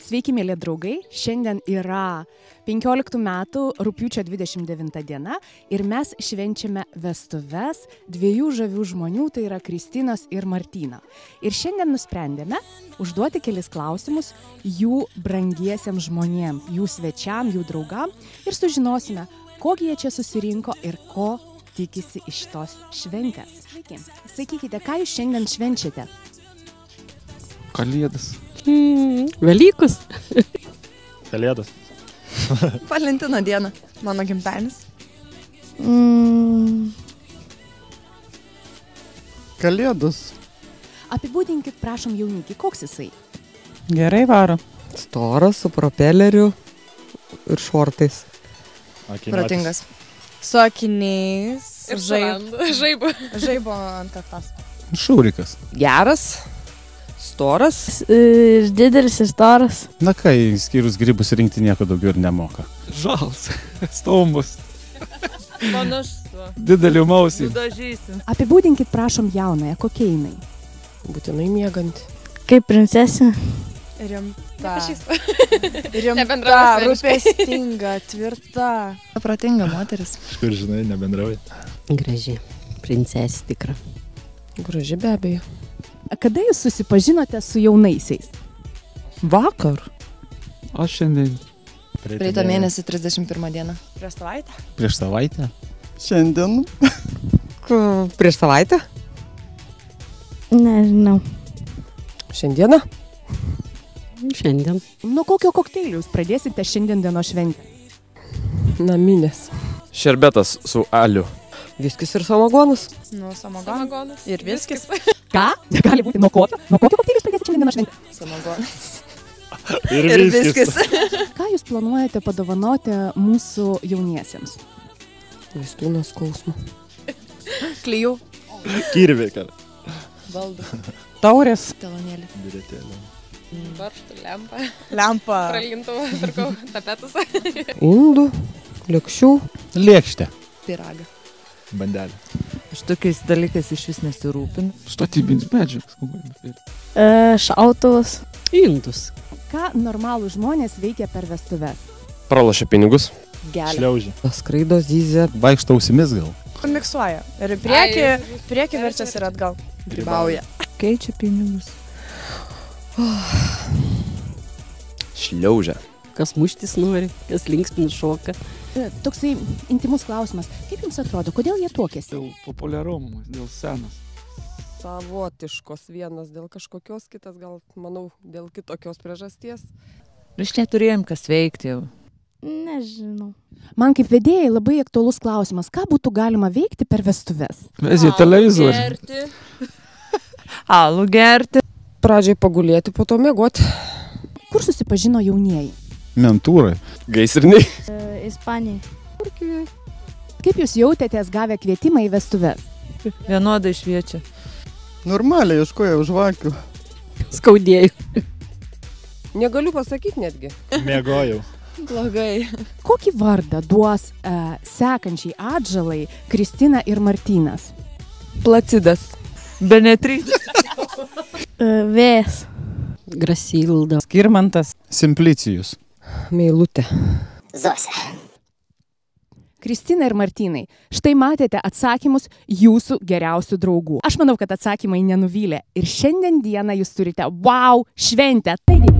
Sveiki, mėly draugai. Šiandien yra 15 metų rugpjūčio 29 diena ir mes švenčiame vestuves dviejų žavių žmonių, tai yra Kristinos ir Martyno. Ir šiandien nusprendėme užduoti kelis klausimus jų brangiesiems žmonėms, jų svečiam, jų draugam ir sužinosime, kokie jie čia susirinko ir ko tikisi iš tos šventės. Sveiki. Sakykite, ką jūs šiandien švenčiate? Kalėdas. Velykus. Kalėdas. Valentino diena. Mano gimtadienis. Kalėdos. Apibūdinkit, prašom, jaunikį, koks jisai? Gerai varo. Storas su propeleriu ir šortais. Protingas. Su akiniais. Ir žaibo ant kaktos. Šaurikas. Geras, storas. Ir didelis, ir storas. Na kai, skyrus grybus rinkti nieko daugiau ir nemoka. Žals. Stombus. Panašus. Didelių mausį. Dažysim. Apibūdinkit, prašom, jaunąją, kokia jinai? Būtinai mieganti. Kaip princesė. Rimta. Nebendrauja Rimta, asmeniškai. rūpestinga, tvirta. Protinga moteris. Iš kur žinai, nebendrauja. Graži. Princesė tikra. Graži be abejo. Kada jūs susipažinote su jaunaisiais? Vakar. Aš šiandien. Praeitą mėnesį 31 dieną. Prieš savaitę. Prieš savaitę. Šiandien. Prieš savaitę? Nežinau. Šiandieną? Šiandien. Nuo kokio kokteilio jūs pradėsite šiandien dienos šventę? Naminės. Šerbetas su aliu. Viskis ir samagonas. Nu, samagonas. Samagonas. Ir viskis. Ką? Gali būti nuo kokio? Nuo kokio kokteilio jūs pradėsite šiandien dienos šventę? Samagonas. Ir viskis. Ką jūs planuojate padovanoti mūsų jauniesiems? Vistūno skausmą. Klijų. Kirvė, kad. Baldų. Taurės. Talonėlį. Biretėlė. Varžtų lempą. Lempa. Pralintuvą. Pirkau tapetus. Indų. Lėkščių. Lėkštė. Pyragą. Bandelė. Aš tokiais dalykais iš vis nesirūpinu. Statybinis medžiagas. Šautuvas. Indus. Ką normalų žmonės veikia per vestuves? Pralošia pinigus. Gelė. Šliaužė. Skraido zyzė. Vaikšto ausimis gal. Miksuoja. Ir į priekį verčias ir atgal. Grybauja. Keičia pinigus. Šliaužia. Kas muštis nori, kas linksmina šoka. Toksai intimus klausimas. Kaip jums atrodo, kodėl jie tuokėsi? Dėl populiarumo, dėl senas. Savotiškos vienas dėl kažkokios, kitas gal, manau, dėl kitokios priežasties. Iš neturėjom kas veikti jau. Nežinau. Man kaip vedėjai labai aktualus klausimas, ką būtų galima veikti per vestuves? Vezė televizorių. Gerti. Alų gerti. Pradžiai pagulėti, po to miegoti. Kur susipažino jaunieji? Mentūrai. Gaisriniai. Ispanijai. Kaip jūs jautėtės gavę kvietimą į vestuves? Vienodai šviečia. Normaliai ieškoja žvakių. Skaudėjų. Negaliu pasakyti netgi. Mėgojau. Blogai. Kokį vardą duos sekančiai atžalai Kristina ir Martynas? Placidas. Benetrydis. Vėjas. Grasilda. Skirmantas. Simplicijus. Meilutė. Kristina ir Martynai, štai matėte atsakymus jūsų geriausių draugų. Aš manau, kad atsakymai nenuvylė ir šiandien dieną jūs turite wow šventę. Taigi,